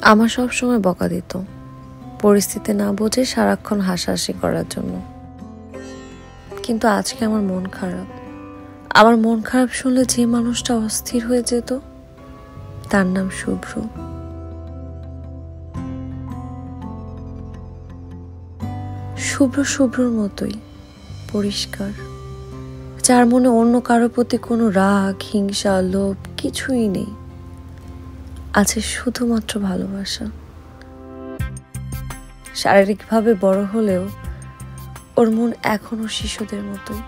আমার সব সময় বকা দিত, পরিস্থিতি না বুঝে সারাক্ষণ হাসাহাসি করার জন্য। কিন্তু আজকে আমার মন খারাপ। আমার মন খারাপ শুনলে যে মানুষটা অস্থির হয়ে যেত, তার নাম শুভ্র। শুভ্রর মতোই পরিষ্কার, যার মনে অন্য কারো প্রতি কোনো রাগ, হিংসা, লোভ কিছুই নেই। আছে শুধুমাত্র ভালোবাসা। শারীরিকভাবে বড় হলেও ওর মন এখনো শিশুদের মতোই।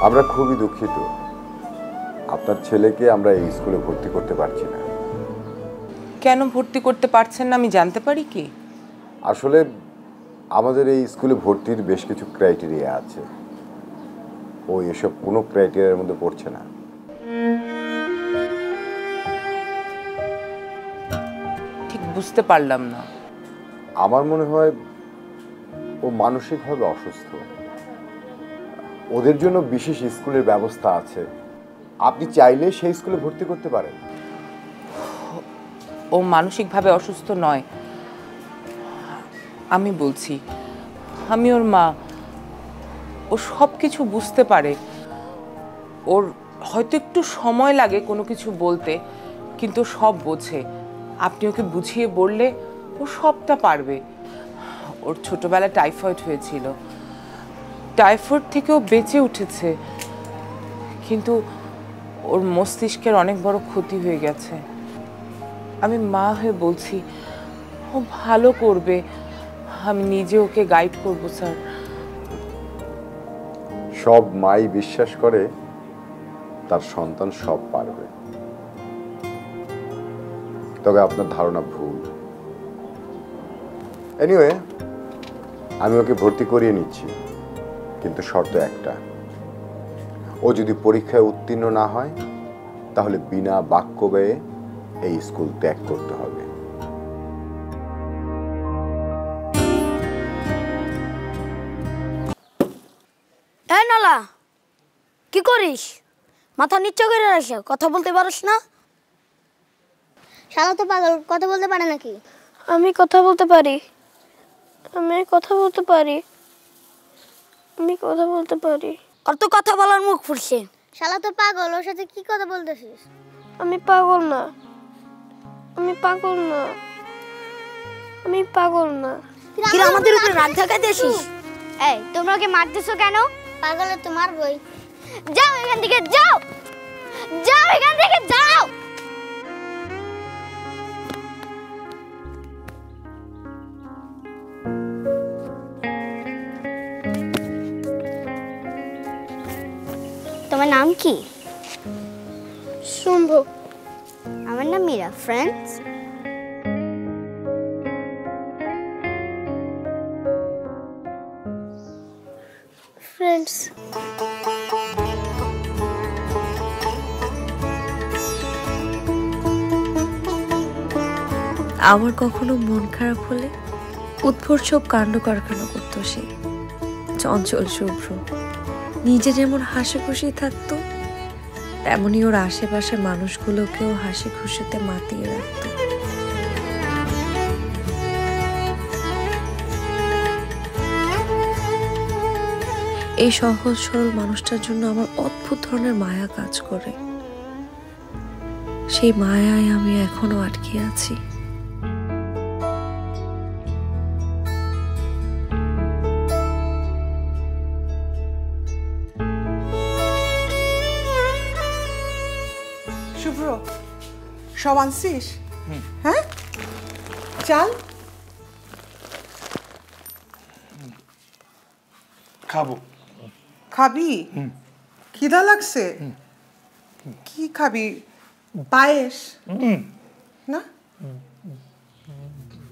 আমরা খুবই দুঃখিত, আপনার ছেলেকে আমরা এই স্কুলে ভর্তি করতে পারছি না। কেন ভর্তি করতে পারছেন না আমি জানতে পারি কি? আসলে আমাদের এই স্কুলে ভর্তির বেশ কিছু ক্রাইটেরিয়া আছে, ও এসব কোনো ক্রাইটেরিয়ার মধ্যে পড়ছে না। ঠিক বুঝতে পারলাম না। আমার মনে হয় ও মানসিকভাবে অসুস্থ। ওদের জন্য বিশেষ স্কুলের ব্যবস্থা আছে, আপনি চাইলে সেই স্কুলে ভর্তি করতে পারেন। ও মানসিকভাবে অসুস্থ নয়, আমি বলছি, আমি ওর মা। ও সব কিছু বুঝতে পারে। ওর হয়তো একটু সময় লাগে কোনো কিছু বলতে, কিন্তু সব বোঝে। আপনি ওকে বুঝিয়ে বললে ও সবটা পারবে। ওর ছোটবেলায় টাইফয়েড হয়েছিল, টাইফয়েড থেকেও বেঁচে উঠেছে, কিন্তু ওর মস্তিষ্কের অনেক বড় ক্ষতি হয়ে গেছে। আমি মা হয়ে বলছি, ও ভালো করবে। আমি নিজে ওকে গাইড করব স্যার। সব মাই বিশ্বাস করে তার সন্তান সব পারবে, তবে আপনার ধারণা ভুল। এনিওয়ে, আমি ওকে ভর্তি করিয়ে নিচ্ছি, কিন্তু শর্ত একটা, ও যদি পরীক্ষায় উত্তীর্ণ না হয় তাহলে বিনা বাক্য ব্যয়ে এই স্কুল ত্যাগ করতে হবে। এই নালা, কি করিস? মাথা নিচু করে রাখছ, কথা বলতে পারিস না? শালা তো পাগল, কথা বলতে পারে নাকি? আমি কথা বলতে পারি, আমি কথা বলতে পারি, আমি কথা বলতে পারি। আর তো কথা বলার মুখ ফুটছে। শালা তো পাগল, ওর সাথে কি কথা বলতেছিস? আমি পাগল না, আমি পাগল না, আমি পাগল না। কি আমাদের উপরে রাগ দেখাইতেছিস? এই, তোমরা ওকে মারতেছো কেন? পাগলে তো মারবই। যাও এখান থেকে, যাও যাও এখান থেকে, যাও। কি? শুম্ভ। আমার নাম মীরা। ফ্রেন্ডস? ফ্রেন্ডস। আমার কখনো মন খারাপ হলে উদ্ভট সব কাণ্ড কারখানা করতো সে। চঞ্চল শুভ্র নিজে যেমন হাসি খুশি থাকতো, তেমনি ওর আশেপাশে মানুষগুলোকেও হাসি খুশিতে মাতিয়ে রাখতো। এই সহজ সরল মানুষটার জন্য আমার অদ্ভুত ধরনের মায়া কাজ করে। সেই মায়ায় আমি এখনো আটকে আছি। শুভ্র, সব আনছিস? হ্যাঁ, চাল খাবো। খাবি? খিদা লাগছে? কি খাবি? পায়েস না?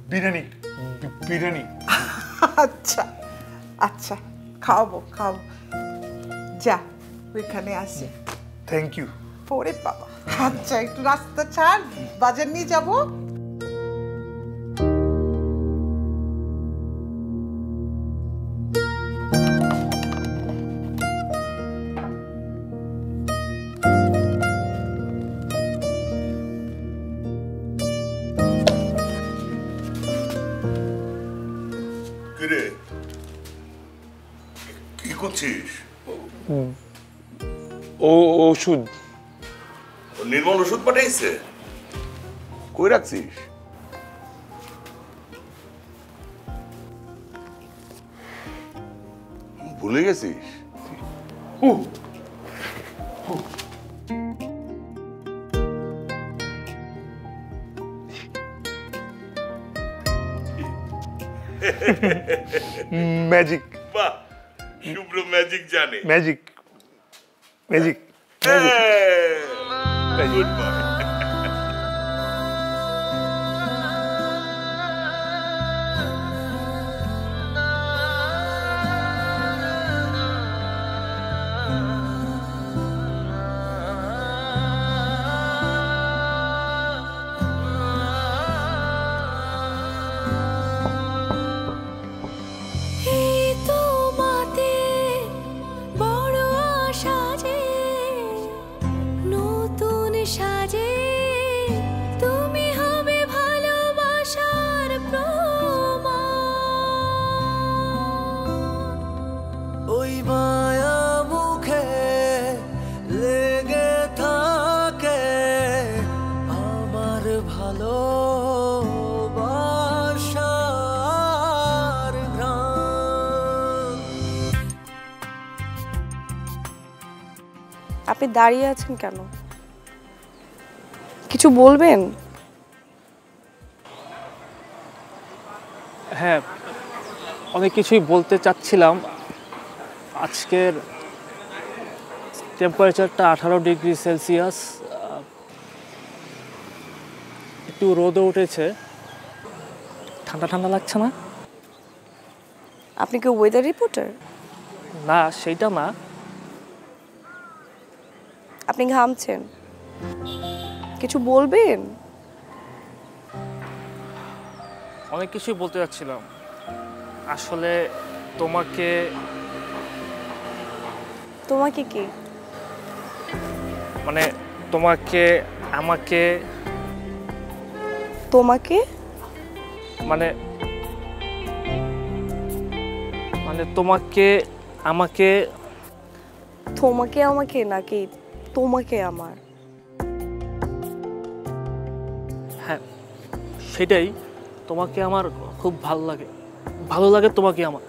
বিরিয়ানি। বিরিয়ানি। আচ্ছা আচ্ছা, খাওয়াবো খাওয়াবো। যা, ওইখানে আসি। Thank you. ওরে বাবা, আচ্ছা একটু রাস্তা ছাড়, বাজার নিয়ে যাবো। কিরে, কি করছিস? ও ওষুধ। নির্মল ওষুধ পাঠাইছে? কই রাখছিস? ভুলে গেছিস? ম্যাজিক। বাহ, শুভ্র ম্যাজিক জানে। Magic magic good boy. আপনি দাঁড়িয়ে আছেন কেন? কিছু বলবেন? হ্যাঁ, অনেক কিছুই বলতে চাচ্ছিলাম। আজকের টেম্পারেচারটা 18 ডিগ্রি সেলসিয়াস, একটু রোদও উঠেছে। ঠান্ডা ঠান্ডা লাগছে না? আপনি কি ওয়েদার রিপোর্টার? না, সেইটা না। আপনি ঘামছেন, কিছু বলবেন? অনেক কিছুই বলতে যাচ্ছিলাম। আসলে তোমাকে কি মানে তোমাকে আমাকে মানে তোমাকে আমাকে নাকি তোমাকে আমার? হ্যাঁ, সেটাই। তোমাকে আমার খুব ভালো লাগে তোমাকে আমার।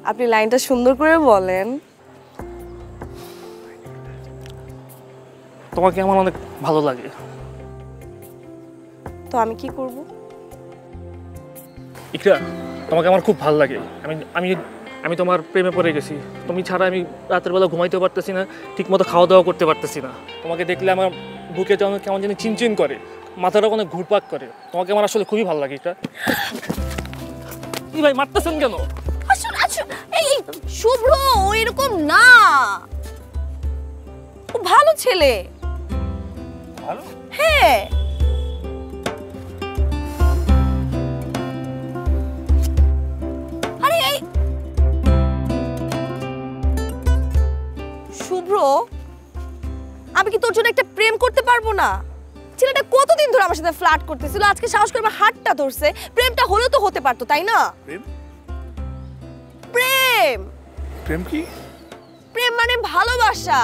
আপনি লাইনটা সুন্দর করে বলেন। তোমাকে আমার অনেক ভালো লাগে। তো আমি কি করব? ইকরা, তোমাকে আমার খুব ভালো লাগে। আমি আমি তোমার প্রেমে পড়ে গেছি। তুমি ছাড়া আমি রাতের বেলা ঘুমাইতে পারতেছি না, ঠিকমতো খাওয়া দাওয়া করতে পারতেছি না। তোমাকে দেখলে আমার বুকে যেমন কেমন জানি চিনচিন করে, মাথাটা অনেক ঘুরপাক করে। তোমাকে আমার আসলে খুবই ভালো লাগে। এটা কি ভাই মারতেছেন কেন? আসুন আসুন, এই শুভ্র ও এরকম না, ও ভালো ছেলে। ভালো? হ্যাঁ। আরে এই শুভ্র, আমি কি তোর জন্য একটা প্রেম করতে পারবো না? ছেলেটা কতদিন ধরে আমার সাথে ফ্লার্ট করতেছিল, আজকে সাহস করে আমার হাতটা ধরছে। প্রেমটা হলেও তো হতে পারতো, তাই না? প্রেম? প্রেম প্রেম কি? প্রেম মানে ভালোবাসা।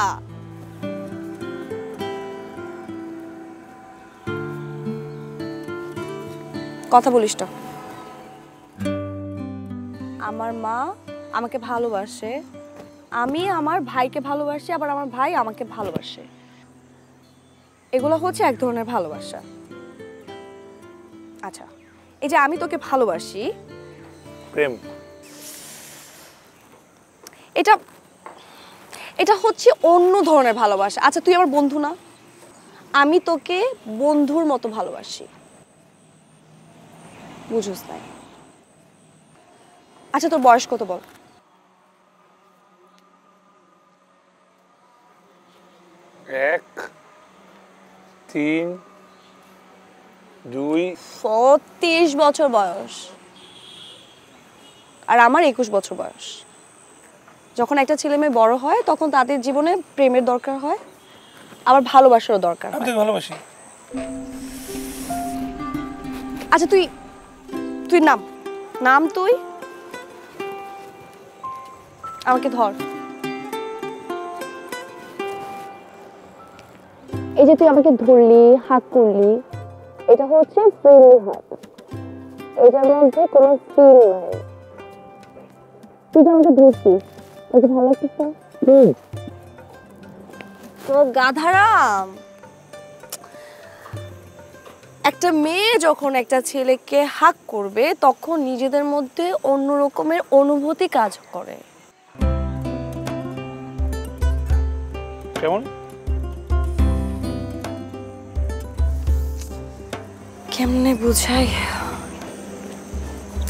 কথা বলিস না। আমার মা আমাকে ভালোবাসে, আমি আমার ভাইকে ভালোবাসি, আবার আমার ভাই আমাকে ভালোবাসে। এগুলো হচ্ছে এক ধরনের ভালোবাসা। আচ্ছা, এই যে আমি তোকে ভালোবাসি, প্রেম এটা এটা হচ্ছে অন্য ধরনের ভালোবাসা। আচ্ছা, তুই আমার বন্ধু না? আমি তোকে বন্ধুর মতো ভালোবাসি, বুঝোস নাই? আচ্ছা, তোর বয়স কত বল? 1 3 2 30 বছর বয়স, আর আমার 21 বছর বয়স। যখন একটা ছেলে মেয়ে বড় হয় তখন তাদের জীবনে প্রেমের দরকার হয়, আবার ভালোবাসারও দরকার হয়। আমি ভালোবাসি। আচ্ছা, তুই তুই নাম নাম তুই আমাকে ধর। এই যে তুই আমাকে ধরলি, হাত করলি, এটা হচ্ছে ফ্রেন্ডলি হাত। এটার মধ্যে কোনো ফিল নাই। তুই যে আমাকে ধরছিস, তোকে ভালো লাগতেছে? তো গাধারাম, একটা মেয়ে যখন একটা ছেলেকে হাক করবে তখন নিজেদের মধ্যে অন্য রকমের অনুভূতি কাজ করে। কেমন? কেমনে বুঝাই?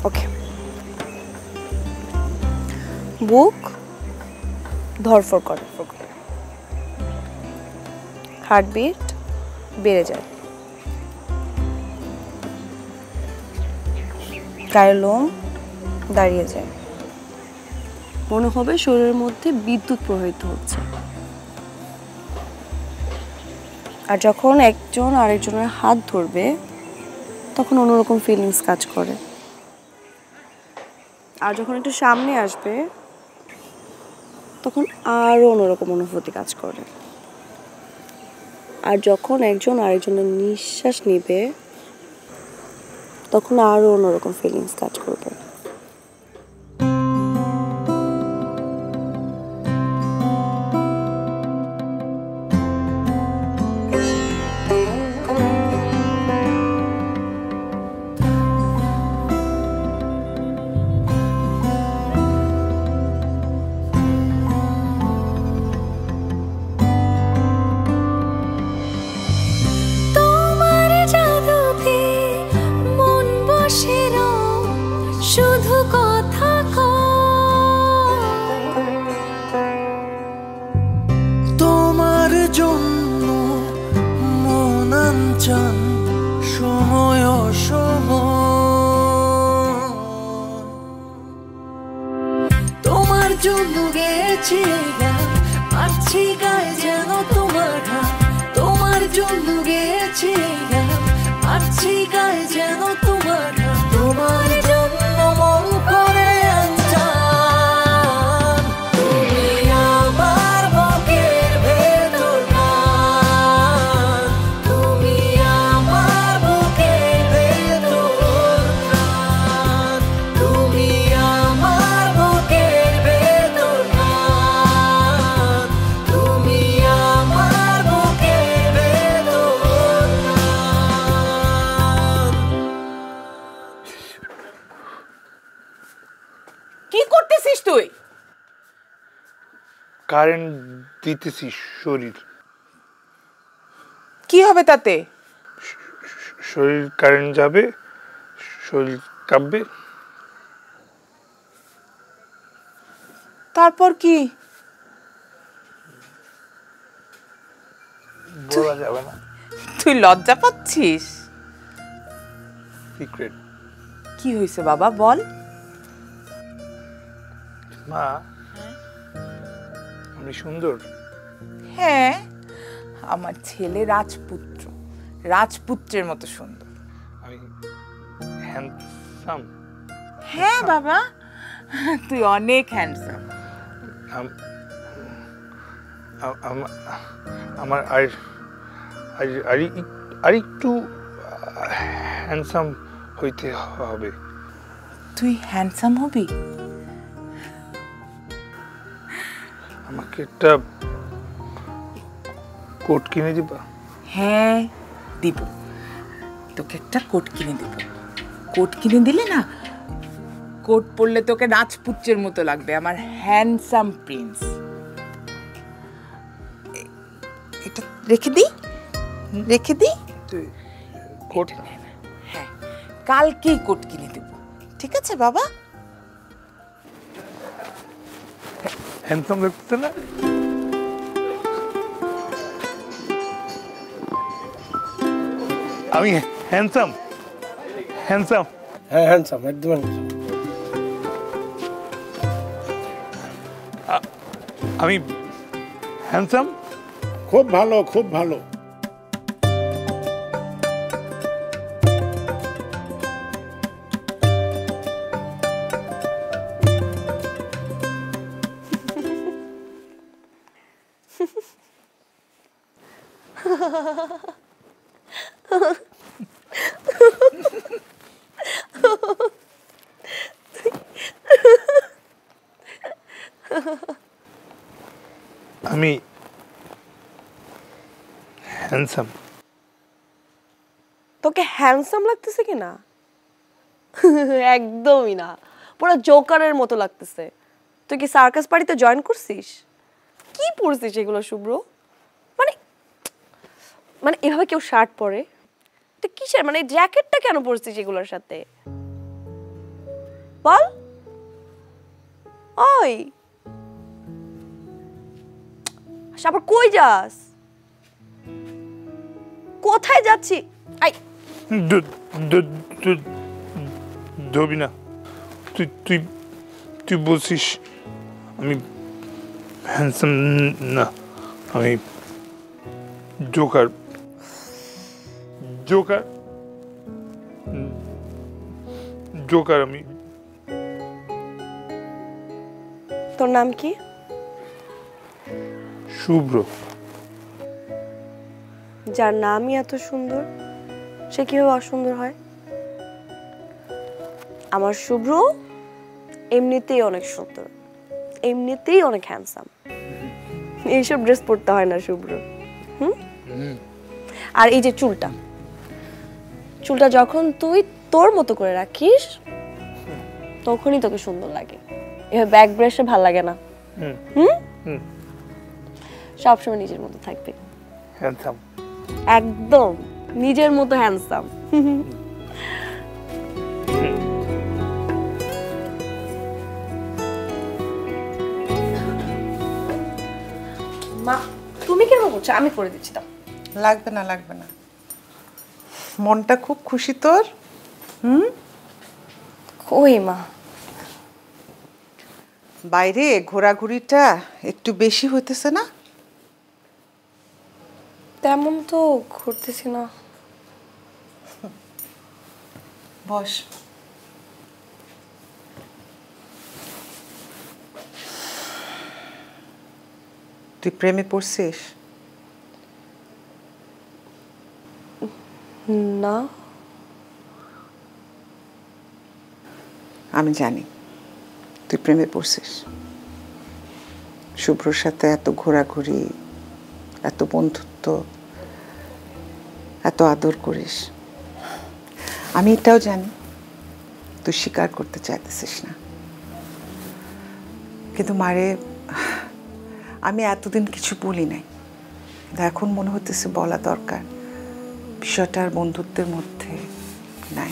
ওকে, বুক ধরফর করে, হার্টবিট বেড়ে যায়, গায়ের লোম দাঁড়িয়ে যায়, মনে হবে শরীরের মধ্যে বিদ্যুৎ প্রবাহিত হচ্ছে। আর যখন একজন আরেকজনের হাত ধরবে তখন অন্যরকম ফিলিংস কাজ করে। আর যখন একটু সামনে আসবে তখন আরো অন্যরকম অনুভূতি কাজ করে। আর যখন একজন আরেকজনের নিঃশ্বাস নিবে তখন আরো অন্যরকম ফিলিংস কাজ করবে। শুধু কথা তোমার জন্য মনাঞ্চন সময় তোমার জন্য গেছি আছি গায়ে যেন তোমার হাত, তোমার জন্য গেছি আছি গায়ে যেন তোমার হাত, তোমার জন্য মন করে আনজান, তুমি আমার বুকের ভেতর প্রাণ, তুমি আমার বুকের ভেতর প্রাণ, তুমি আমার বুকের ভেতর প্রাণ, তুমি কারেন্ট দিতেছি শরীর। কি হবে তাতে? শরীর কারেন্ট যাবে, শরীর কাঁপবে। তারপর কি? বলা যাবে না। তুই লজ্জা পাচ্ছিস? সিক্রেট। কি হয়েছে বাবা বল। মা, আমি সুন্দর? হ্যাঁ, আমার ছেলে রাজপুত্র, রাজপুত্রের মতো সুন্দর। আমি হ্যান্ডসাম? হ্যাঁ বাবা, তুই অনেক হ্যান্ডসাম। আমার আর একটু হ্যান্ডসাম হইতে হবে। তুই হ্যান্ডসাম হবি? আমাকে একটা কোট কিনে দিবা? হ্যাঁ দিব, তোকে একটা কোট কিনে দেব। কোট কিনে দিলে না, কোট পরলে তোকে রাজপুত্রের মতো লাগবে, আমার হ্যান্ডসাম প্রিন্স। এটা রেখে দিই, রেখে দিই। কোট? হ্যাঁ, কালকেই কোট কিনে দেব, ঠিক আছে বাবা? হ্যান্ডসাম লাগছে না? আমি হ্যান্ডসাম? হ্যান্ডসাম? হ্যাঁ হ্যান্ডসাম, একদম হ্যান্ডসাম। আমি হ্যান্ডসাম? খুব ভালো, খুব ভালো। আমি হ্যান্ডসাম? তোকে হ্যান্ডসাম লাগতেছে কি না? একদমই না, পুরো জোকারের মতো লাগতেছে। তুই কি সার্কাস পার্টিতে জয়েন করছিস? কি পরছিস এগুলো শুভ্র? মানে মানে এভাবে কেউ শার্ট পরে? তুই কিসের মানে জ্যাকেটটা কেন পরছিস এগুলোর সাথে বল? ওই আবার কই যাস? কোথায় যাচ্ছি? আই ধোবি না। তুই তুই তুই বলছিস আমি হ্যান্ডসাম না, আমি জোকার। জোকার? জোকার আমি। তোর নাম কি? শুভ্র। যার নামই এত সুন্দর সে কিভাবে অসুন্দর হয়? আমার শুভ্র এমনিতেই অনেক সুন্দর, এমনিতেই অনেক হ্যান্ডসাম। এইসব ড্রেস পরতে হয় না শুভ্র। আর এই যে চুলটা, চুলটা যখন তুই তোর মতো করে রাখিস তখনই তোকে সুন্দর লাগে। এভাবে ব্যাক ব্রাশে ভাল লাগে না। সবসময় নিজের মতো থাকবে। হ্যান্ডসাম? একদম নিজের মতো হ্যান্ডসাম। মা তুমি কেন করছো? আমি করে দিচ্ছি। দাও। লাগবে না, লাগবে না। মনটা খুব খুশি তোর? কই মা? বাইরে ঘোরাঘুরিটা একটু বেশি হইতেছে না? তেমন তো ঘুরতেছি না। বস। তুই প্রেমে পড়ছিস? না। আমি জানি তুই প্রেমে পড়ছিস। শুভ্রর সাথে এত ঘোরাঘুরি, এত বন্ধুত্ব, এত আদর করিস। আমি এটাও জানি তুই স্বীকার করতে চাইতেছিস না, কিন্তু মারে আমি এতদিন কিছু বলি নাই, এখন মনে হতেছে বলা দরকার। বিষয়টা আর বন্ধুত্বের মধ্যে নাই।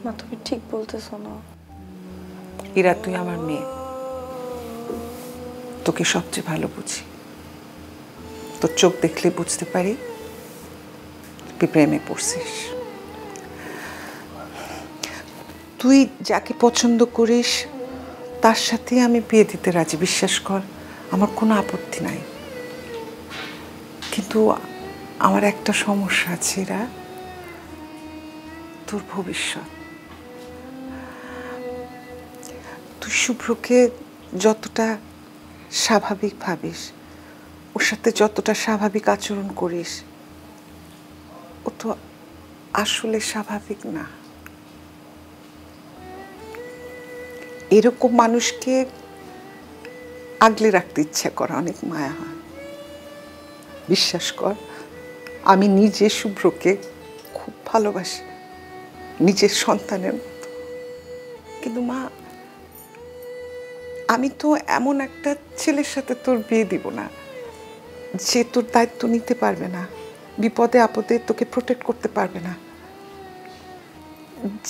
মা তুমি ঠিক বলতেছো না। ইরা, তুই আমার মেয়ে, তোকে সবচেয়ে ভালো বুঝি। তোর চোখ দেখলে বুঝতে পারি তুই প্রেমে পড়ছিস। তুই যাকে পছন্দ করিস তার সাথে আমি বিয়ে দিতে রাজি, বিশ্বাস কর, আমার কোনো আপত্তি নাই। কিন্তু আমার একটা সমস্যা আছে, এরা তোর ভবিষ্যৎ। তুই শুভ্রকে যতটা স্বাভাবিক ভাবিস, ওর সাথে যতটা স্বাভাবিক আচরণ করিস, ও তো আসলে স্বাভাবিক না। এরকম মানুষকে আগলে রাখতে ইচ্ছা করে, অনেক মায়া হয়। বিশ্বাস কর, আমি নিজে শুভ্রকে খুব ভালোবাসি, নিজের সন্তানের মতো। কিন্তু মা, আমি তো এমন একটা ছেলের সাথে তোর বিয়ে দিব না যে তোর দায়িত্ব নিতে পারবে না, বিপদে আপদে তোকে প্রোটেক্ট করতে পারবে না।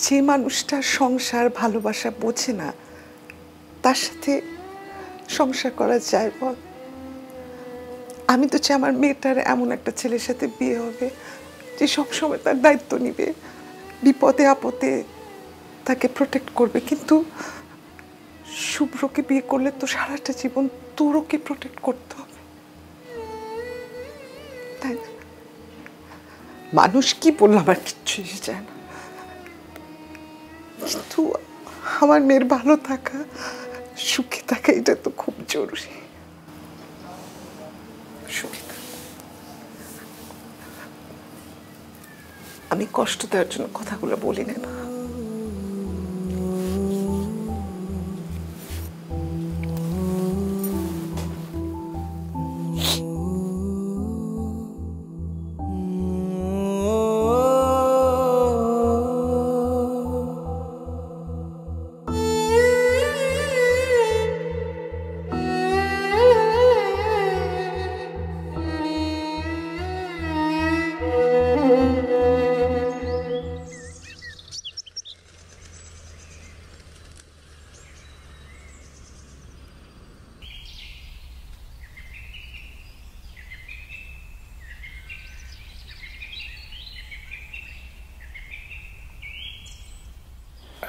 যে মানুষটা সংসার ভালোবাসা বোঝে না, তার সাথে সংসার করা যায় বল? আমি তো চাই আমার মেয়েটার এমন একটা ছেলের সাথে বিয়ে হবে যে সবসময় তার দায়িত্ব নিবে, বিপদে আপদে তাকে প্রোটেক্ট করবে। কিন্তু শুভ্রকে বিয়ে করলে তো সারাটা জীবন তোর ওকে প্রোটেক্ট করতে হবে, তাই না? মানুষ কি বললো আমার কিচ্ছু এসে যায় না, কিন্তু আমার মেয়ের ভালো থাকা, সুখে থাকা, এটা তো খুব জরুরি। আমি কষ্ট দেওয়ার জন্য কথাগুলো বলি না।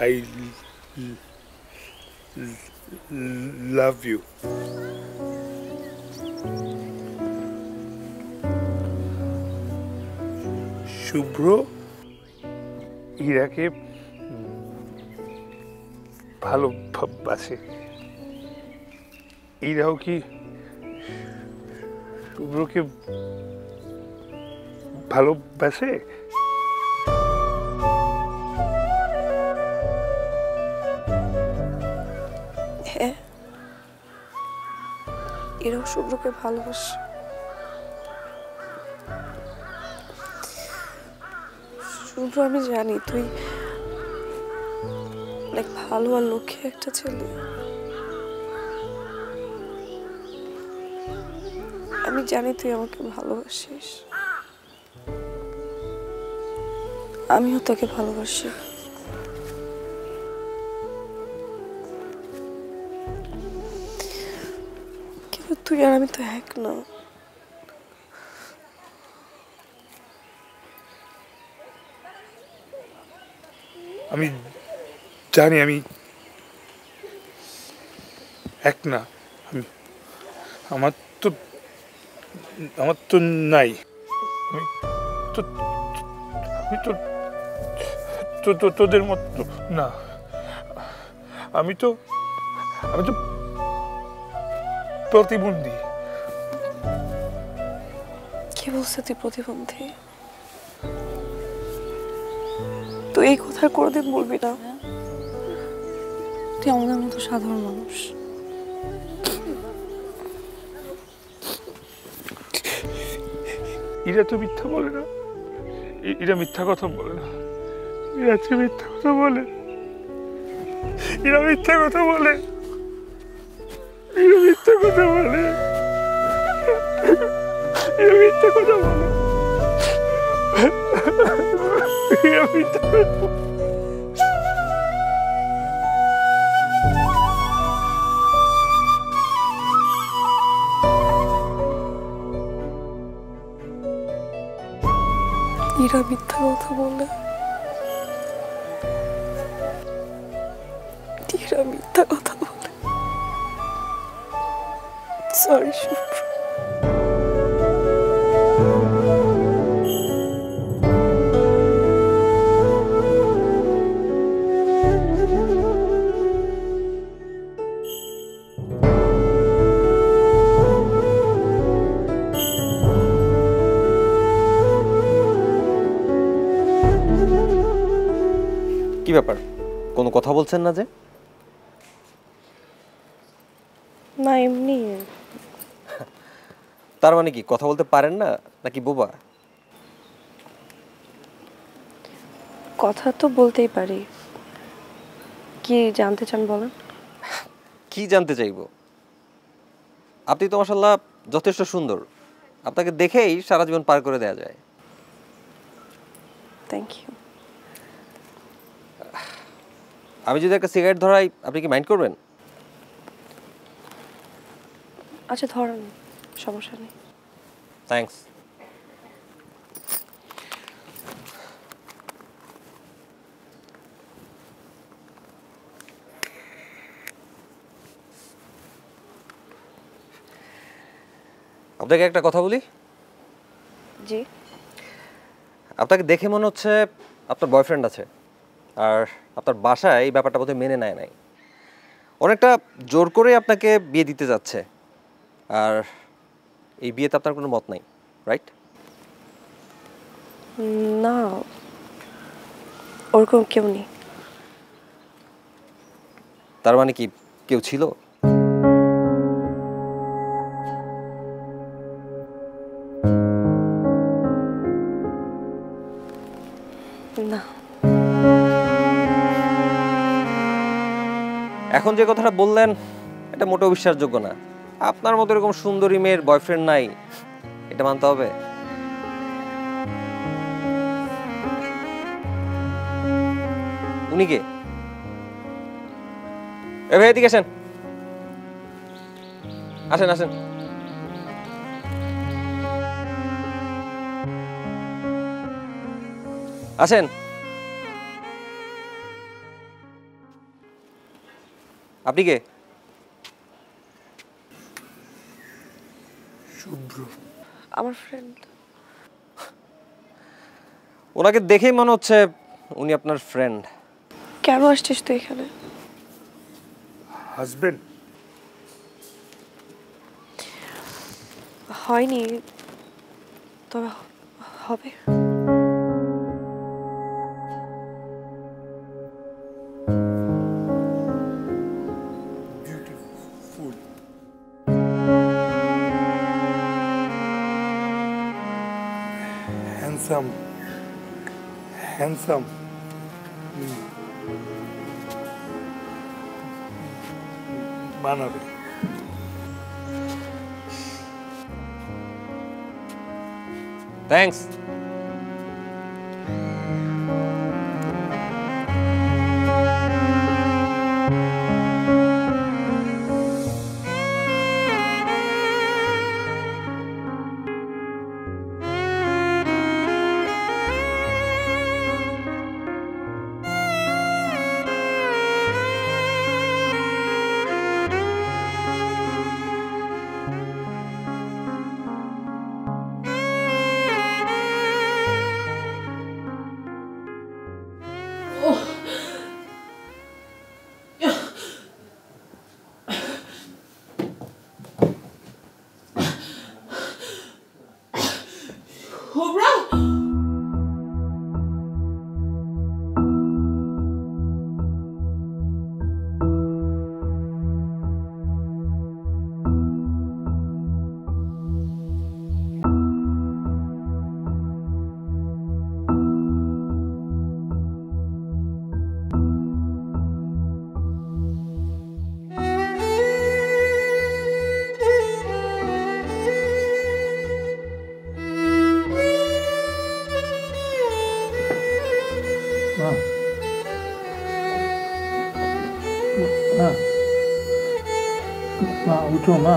I love you. শুভ্র ইরাকে ভালোবাসে। ইরাও কি শুভ্রকে ভালোবাসে? হ্যাঁ, এরাও শুভ্রকে ভালোবাসে। শুভ্র, আমি জানি তুই অনেক ভালো আর লক্ষ্মী একটা ছেলে। আমি জানি তুই আমাকে ভালোবাসিস, আমিও তোকে ভালোবাসি। কিন্তু তুই আর আমি তো এক না। আমি জানি আমি এক না। আমার তো নাই। আমি তো তোদের মতো না। আমি তো প্রতিবন্ধী। কে বলছে তুই প্রতিবন্ধী? তুই এই কথা কোনোদিন বলবি না। তুই আমাদের মতো সাধারণ মানুষ। এরা তো মিথ্যা বলে না, এরা মিথ্যা কথা বলে না, এরা মিথ্যা কথা বলে। এরা মিথ্যা কথা বলে, এরা মিথ্যা কথা বলে, এরা মিথ্যা কথা বলে, এরা মিথ্যা কথা বলে। এরা মিথ্যা কথা বলে, এরা মিথ্যা কথা বলে। সরি শুভ্র। কি ব্যাপার, কোনো কথা বলছেন না যে? না এমনি। তার মানে কি কথা বলতে পারেন না নাকি বোবা? কথা তো বলতেই পারি। কি জানতে চান বলেন। কি জানতে চাইবো? আপনি তো মাশাআল্লাহ যথেষ্ট সুন্দর, আপনাকে দেখেই সারা জীবন পার করে দেয়া যায়। Thank you. আমি যদি একটা সিগারেট ধরাই, আপনি কি মাইন্ড করবেন? আচ্ছা ধরেন, সমস্যা নেই। থ্যাঙ্কস। আপনাকে একটা কথা বলি। জি। আপনাকে দেখে মনে হচ্ছে আপনার বয়ফ্রেন্ড আছে, আর আপনার বাসায় এই ব্যাপারটা বোধহয় মেনে নেয় নাই, অনেকটা জোর করে আপনাকে বিয়ে দিতে যাচ্ছে, আর এই বিয়েতে আপনার কোনো মত নাই, রাইট? না, ওরকম কেউ নেই। তার মানে কি কেউ ছিল? না। এখন যে কথাটা বললেন এটা মোটেও বিশ্বাসযোগ্য না। আপনার মতো এরকম সুন্দরী মেয়ের বয়ফ্রেন্ড নাই, এটা মানতে হবে। উনি কে? এ ভাই এদিকে আসেন, আসেন আসেন। আসেন। আপনি কে? শুভ্র। আমার ফ্রেন্ড। ওনাকে দেখেই মনে হচ্ছে উনি আপনার ফ্রেন্ড। কেন আসছিস তুই এখানে? হাজবেন্ড? হয়নি, তবে হবে। বিউটিফুল। Handsome, handsome. মানাবে। থ্যাঙ্কস। মা উঠো মা।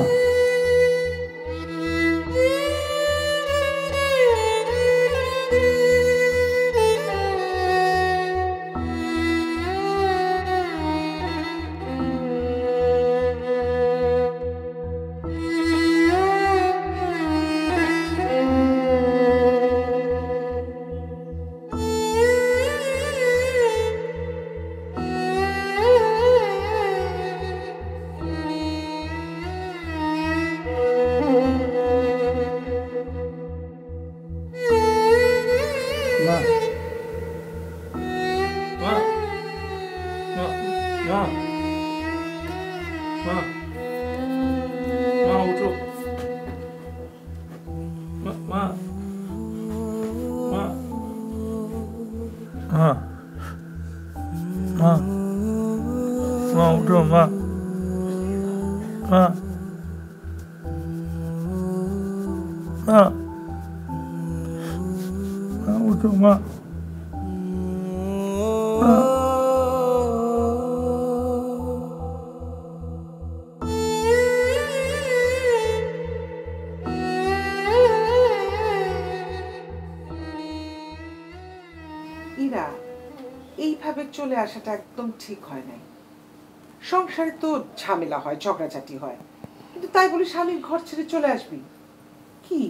ইরা, এইভাবে চলে আসাটা একদম ঠিক হয় নাই। সংসারে তো ঝামেলা হয়, ঝগড়াঝাটি হয়, কিন্তু তাই বলে স্বামীর ঘর ছেড়ে চলে আসবি কি?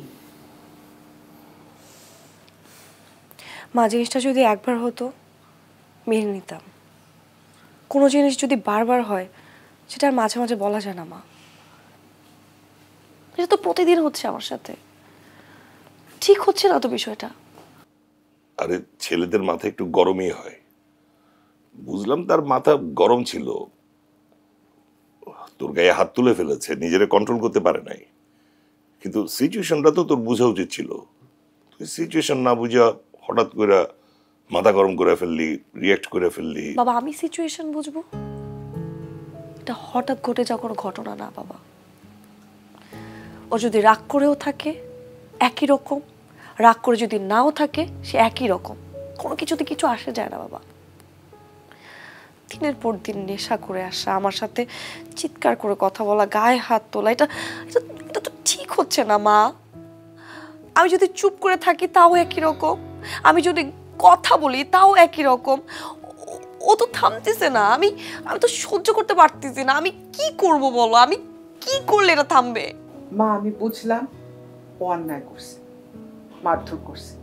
মা, জিনিসটা যদি একবার হতো মেনে নিতাম। কোনো জিনিস যদি বারবার হয় সেটা আর মাঝে মাঝে বলা যায় না মা। এটা তো প্রতিদিন হচ্ছে আমার সাথে, ঠিক হচ্ছে না তো বিষয়টা। আরে ছেলেদের মাথা একটু গরমই হয়, বুঝলাম তার মাথা গরম ছিল, তোর গায়ে হাত তুলে ফেলেছে, নিজেরে কন্ট্রোল করতে পারে নাই। কিন্তু সিচুয়েশনটা তো তোর বোঝা উচিত ছিল। তুই সিচুয়েশন না বুঝা হঠাৎ করে মাথা গরম করে ফেললি, রিয়াক্ট করে ফেললি। বাবা, আমি সিচুয়েশন বুঝবো? এটা হঠাৎ ঘটে যাওয়া কোনো ঘটনা না বাবা। ও যদি রাগ করেও থাকে একই রকম, রাগ করে যদি নাও থাকে সে একই রকম, কোনো কিছুতে কিছু আসে যায় না বাবা। দিনের পর দিন নেশা করে আসা, আমার সাথে চিৎকার করে কথা বলা, গায়ে হাত তোলা, এটা এটা তো ঠিক হচ্ছে না মা। আমি যদি চুপ করে থাকি তাও একই রকম, আমি যদি কথা বলি তাও একই রকম। ও তো থামতেছে না, আমি তো সহ্য করতে পারতেছি না। আমি কি করব বলো? আমি কি করলে এটা থামবে? মা, আমি বুঝলাম ও অন্যায় করছে, মারধর করছে,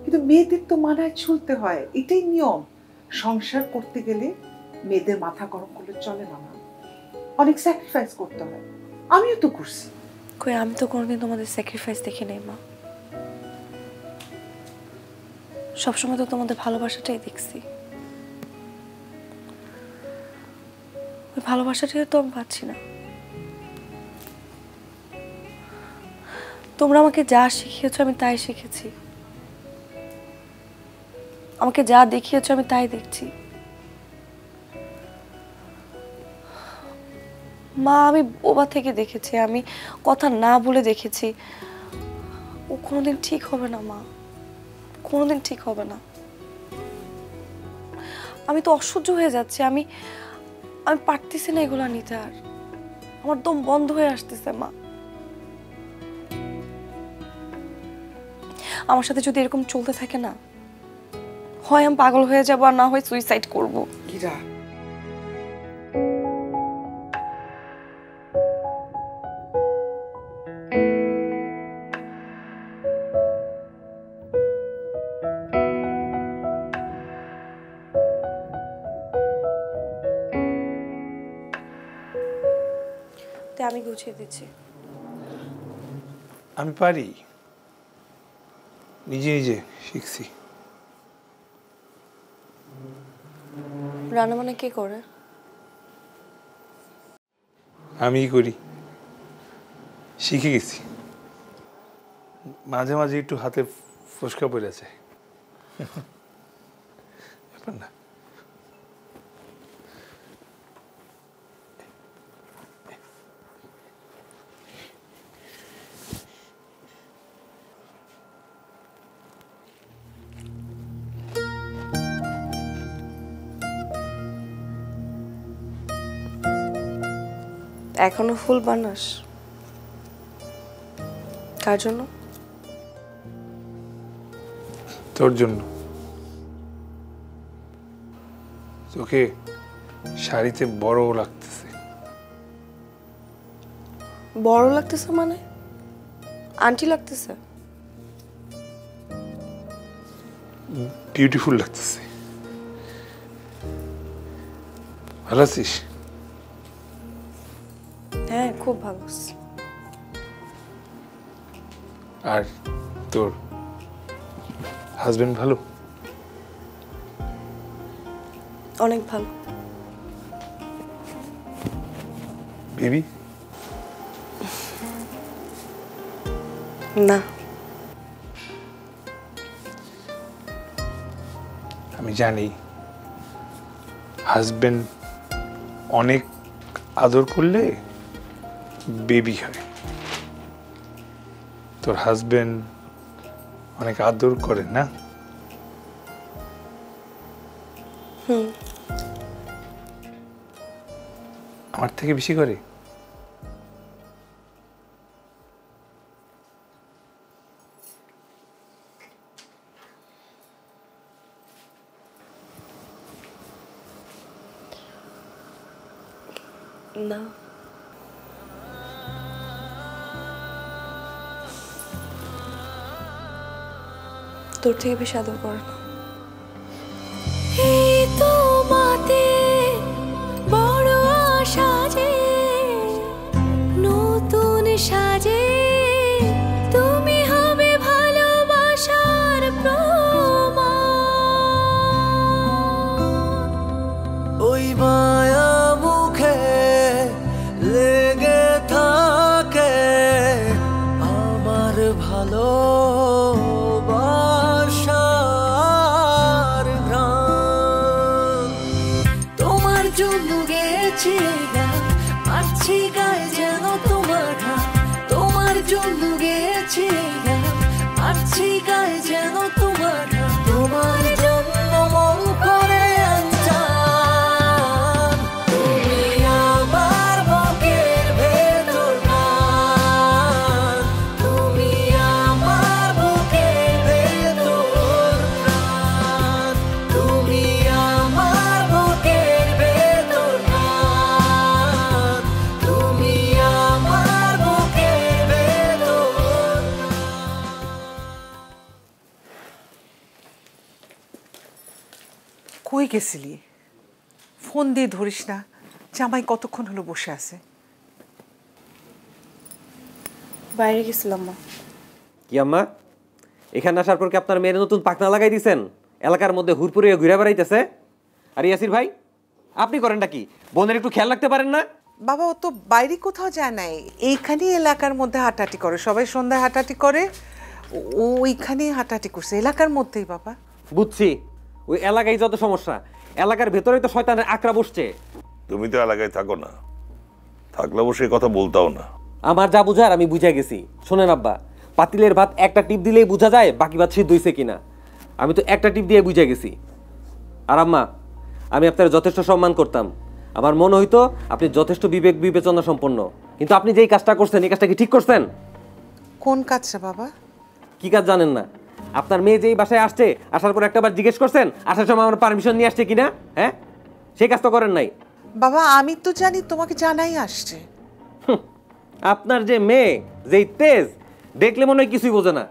কিন্তু মেয়েদের তো মানায় চলতে হয়, এটাই নিয়ম। সংসার করতে গেলে মেয়েদের মাথা গরম করলে চলে না, অনেক স্যাক্রিফাইস করতে হয়। আমিও তো করছি। কই, আমি তো কোনোদিন তোমাদের স্যাক্রিফাইস দেখি নাই মা। সবসময় তো তোমাদের ভালোবাসাটাই দেখছি। ওই ভালোবাসাটাই তো আমি পাচ্ছি না। তোমরা আমাকে যা শিখিয়েছো আমি তাই শিখেছি, আমাকে যা দেখিয়েছো আমি তাই দেখছি। মা, আমি বোবা থেকে দেখেছি, আমি কথা না বলে দেখেছি। ও কোনোদিন ঠিক হবে না মা, কোনোদিন ঠিক হবে না। আমি তো অসহ্য হয়ে যাচ্ছি, আমি পারতেছি না এগুলা নিতে, আর আমার দম বন্ধ হয়ে আসতেছে মা। আমার সাথে যদি এরকম চলতে থাকে না, হয় আমি পাগল হয়ে যাবো, আর না হয় সুইসাইড করবো। ইরা, আমি গুছিয়ে দিচ্ছি। আমি পারি, নিজে নিজে শিখছি। রান্না বান্না কে করে? আমিই করি, শিখে গেছি। মাঝে মাঝে একটু হাতে ফসকা পড়েছে, ব্যাপার না। এখনো ফুল বানাস? কার জন্য? তোর জন্য। তোকে শাড়িতে বড় লাগতেছে। বড় লাগতেছে মানে? আন্টি লাগতেছে? বিউটিফুল লাগতেছে। ভালো আছিস? হ্যাঁ, খুব ভালো আছি। আর তোর হাজবেন্ড ভালো? অনেক ভালো। বেবি? না। আমি জানি হাজবেন্ড অনেক আদর করলে বেবি হয়। তোর হাজবেন্ড অনেক আদর করে না? আমার থেকে বেশি করে? না। তোর থেকে বেশি আদর করে না। এই তোমাতে বড় আশা যে নতুন সাজে তুমি হবে ভালোবাসার প্রমাণ। ওই মায়া মুখে লেগে থাকে আমার ভালো জন্য গেছি মারছি গায়ে যেন তোমার ঘাম। তোমার জন্য গেছি মারছি গায়ে যেন তোমার ঘাম। তোমার জন্য মন করে আনজান তুমি আমার বুকের ভেতর প্রাণ। তুমি আমার বুকের ভেতর প্রাণ। তুমি আমার বুকের কই গেছিলি? ফোন দিয়ে ধরিস না। জামাই কতক্ষণ হলো বসে আছে? বাইরে গেছিলাম মা। কি আম্মা, এখানে আসার পর কি আপনার মেয়ের নতুন পাখনা লাগাই দিয়েছেন? এলাকার মধ্যে হুড়পুরে ঘুরে বেড়াইতেছে। আর ইয়াসির ভাই, আপনি করেনটা কি? বোনের একটু খেয়াল রাখতে পারেন না? বাবা, ও তো বাইরে কোথাও যায় নাই, এইখানেই এলাকার মধ্যে হাঁটাহাঁটি করে। সবাই সন্ধ্যায় হাঁটাহাঁটি করে, ও ওইখানেই হাঁটাহাঁটি করছে, এলাকার মধ্যেই। বাবা বুঝছি, ওই এলাকায় যত সমস্যা, এলাকার ভেতরেই তো শয়তানের আকড়া বসছে। তুমি তো এলাকায় থাকো না, থাকলে অবশ্যই কথা বলতাও না। আমার যা বুঝার আমি বুঝে গেছি। শোনেন আব্বা, পাতিলের ভাত একটা টিপ দিলেই বোঝা যায় বাকি ভাত সিদ্ধ হইছে কিনা। আমি তো একটা টিপ দিয়ে বুঝে গেছি। আর আম্মা, আমি আপনার যথেষ্ট সম্মান করতাম। আমার মনে হইতো আপনি যথেষ্ট বিবেক বিবেচনা সম্পন্ন, কিন্তু আপনি যেই কাজটা করছেন এই কাজটা কি ঠিক করছেন? কোন কাজটা বাবা? কি কাজ জানেন না? আপনার মেয়ে যেই বাসায় আসছে, আসার পর একটাবার জিজ্ঞেস করছেন আসার সময় আমার পারমিশন নিয়ে আসছে কিনা? হ্যাঁ, সেই কাজ তো করেন নাই। বাবা আমি তো জানি তোমাকে জানাই আসছে। আপনার যে মেয়ে, যেই তেজ, দেখলে মনে হয় কিছুই বোঝে না,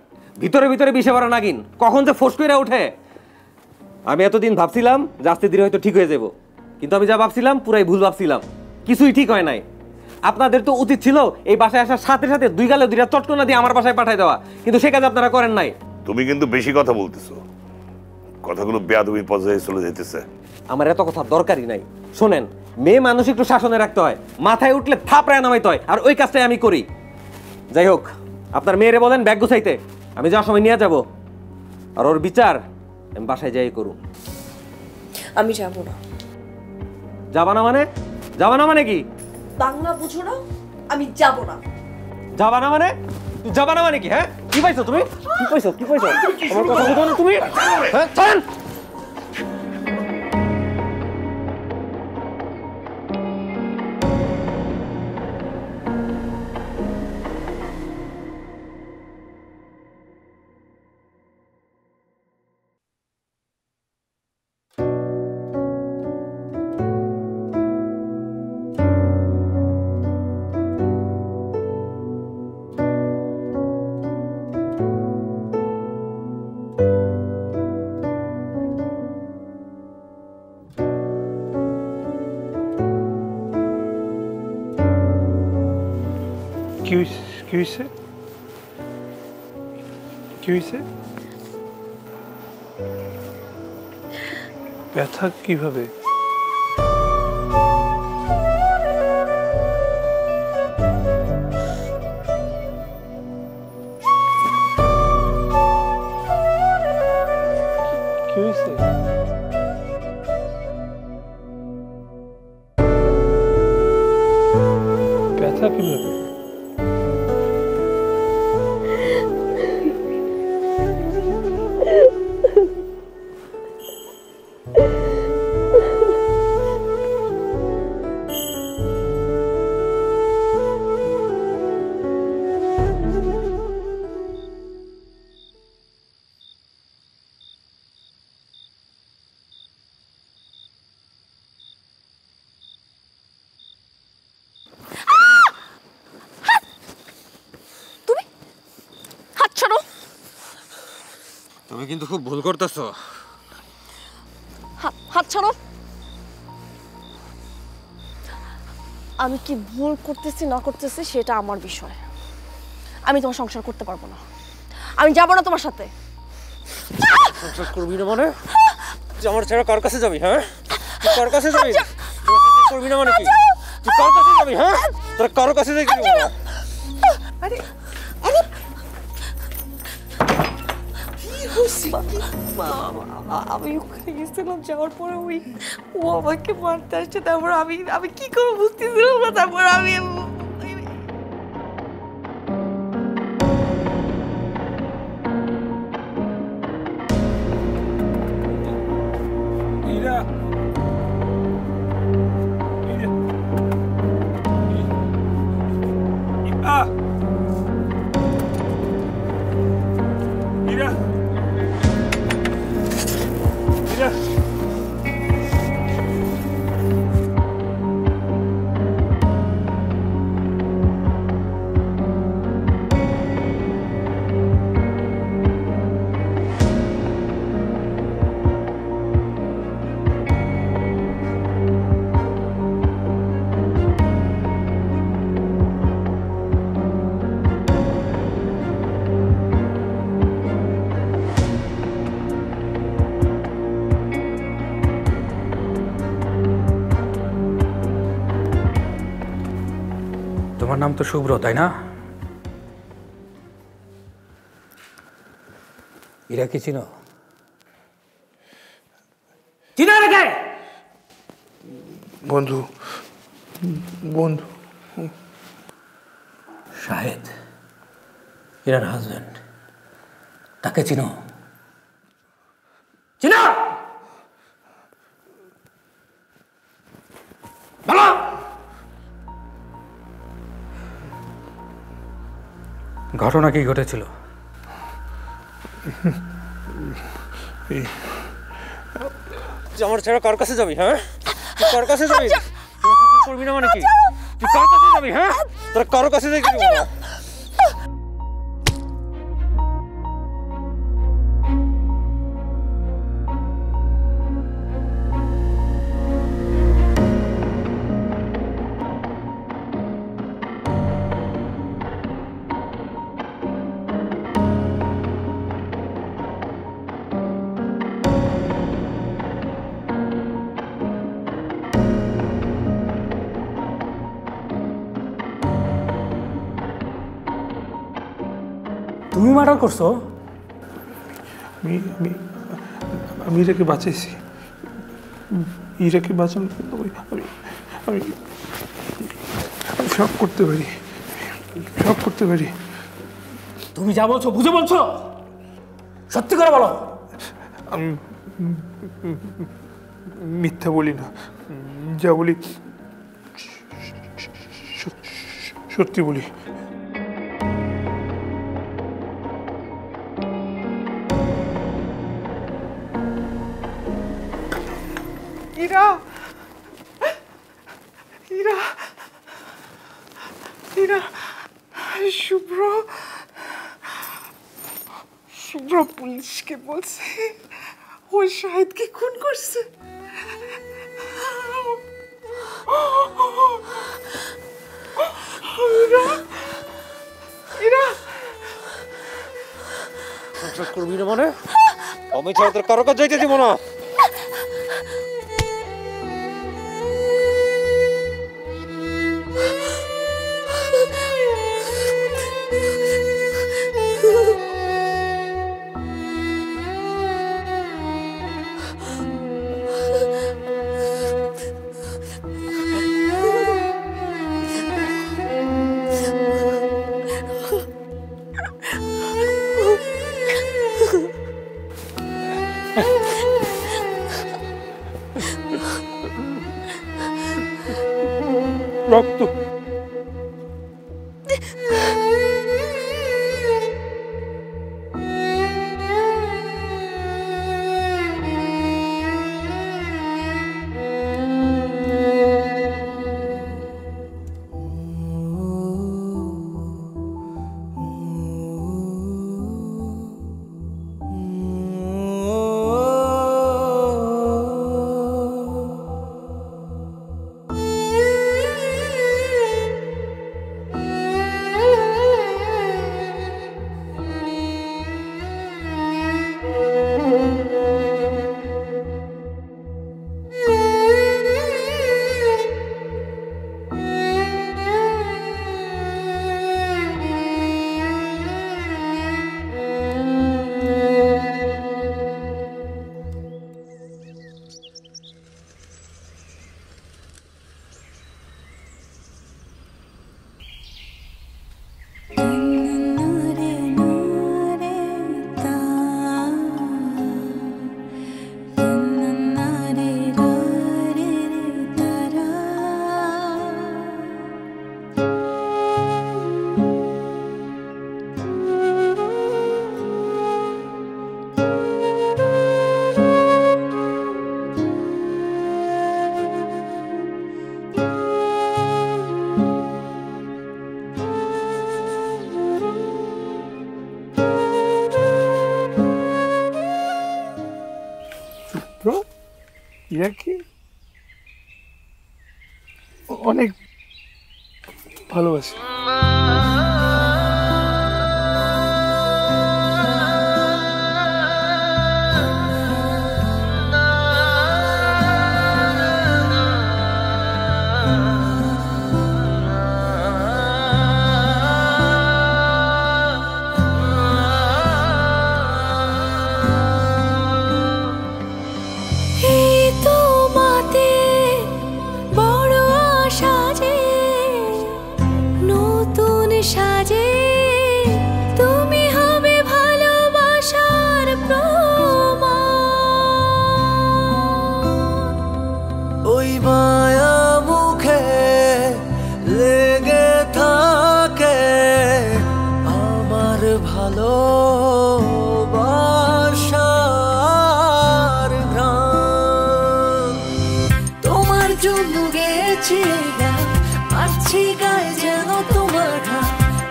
ভিতরে ভিতরে বিষে ভরা নাগিন, কখন যে ফোঁস করে ওঠে। আমি এতদিন ভাবছিলাম যে আস্তে ধীরে হয়তো ঠিক হয়ে যাব, কিন্তু আমি যা ভাবছিলাম পুরাই ভুল ভাবছিলাম। কিছুই ঠিক হয় নাই। আপনাদের তো উচিত ছিল এই বাসায় আসার সাথে সাথে দুই গালে দুইটা চটকনা দিয়ে আমার বাসায় পাঠাই দেওয়া, কিন্তু সে কাজ আপনারা করেন নাই। তুমি কিন্তু বেশি কথা বলতেছো, কথাগুলো বেয়াদবি পর্যায়ে চলে যেতেছে। আমার এত কথা দরকারই নাই। শোনেন, মেয়ে মানুষ একটু শাসনে রাখতে হয়, মাথায় উঠলে থাপড়ায় নামাইতে হয়, আর ওই কাজটাই আমি করি। যাই হোক, আপনার মেয়েরে বলেন ব্যাগ গুছাইতে, আমি যাওয়ার সময় নিয়ে যাব। আর ওর বিচার আমি বাসায় যাই করুন। আমি যাব না। যাবা না মানে? যাবা না মানে কি? বাংলা বুঝো না? আমি যাব না। যাবা না মানে? যাবা না মানে কি? হ্যাঁ, কি পাইছো তুমি? কি পাইছো? কি পাইছো? আমার কথা বুঝো না তুমি? হ্যাঁ, চলেন। হয়েছে? ব্যথা কিভাবে? কি হয়েছে? ব্যথা কিভাবে? তুমি কিন্তু খুব ভুল করতেছো। হাত ছাড়ো। আমি কি ভুল করতেছি না করতেছি সেটা আমার বিষয়। আমি তোমার সংসার করতে পারবো না। আমি যাবো না তোমার সাথে। সংসার করবি না মানে? তুই আমার ছেড়ে কার কাছে যাবি? হ্যাঁ, তুই কার কাছে যাবি? করবি না মানে কি? তুই কার কাছে যাবি? হ্যাঁ, তোর কার কাছে যাবি? আরে আরে আমি ওখানে গেছিলাম, যাওয়ার পরে ও আমাকে মারতে আসছে। তারপর আমি কি করবো বুঝতেছিলাম না। তারপর আমি তোমার নাম তো শুভ্র, তাই না? এরা কি চিনো? চিনো রেখে বন্ধু বন্ধু শাহেদ, এরার হাজবেন্ড। তাকে চিনো? চিনো? বলো। ঘটনা কি ঘটেছিল? আমার ছেড়ে কার কাছে যাবি? হ্যাঁ, তুই কার কাছে যাবি? করবি না মানে কি? তুই কার কাছে যাবি? হ্যাঁ, তোর কার কাছে যাবি? তুমি মার্ডার করছো? আমি ইরাকে বাঁচাইছি। ইরাকে বাঁচানো আমি সব করতে পারি, সব করতে পারি। তুমি যা বলছো বুঝে বলছো? সত্যি করে বলো। আমি মিথ্যা বলি না, যা বলি সত্যি বলি। ইরা ইরা ইরা শুভ্র শুভ্র পুলিশকে বলছে ও শাহেদকে খুন করছে। ইরা বিশ্বাস করবি না মানে? আমি ছাড়া তোর কারো কাছে যাইতে দিব না। রক্ত ইয়াকে অনেক ভালোবাসি।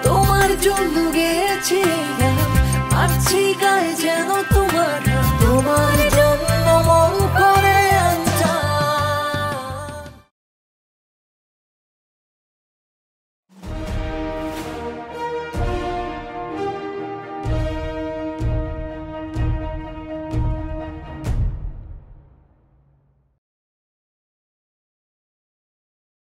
তোমার জন্য গেছে, আছি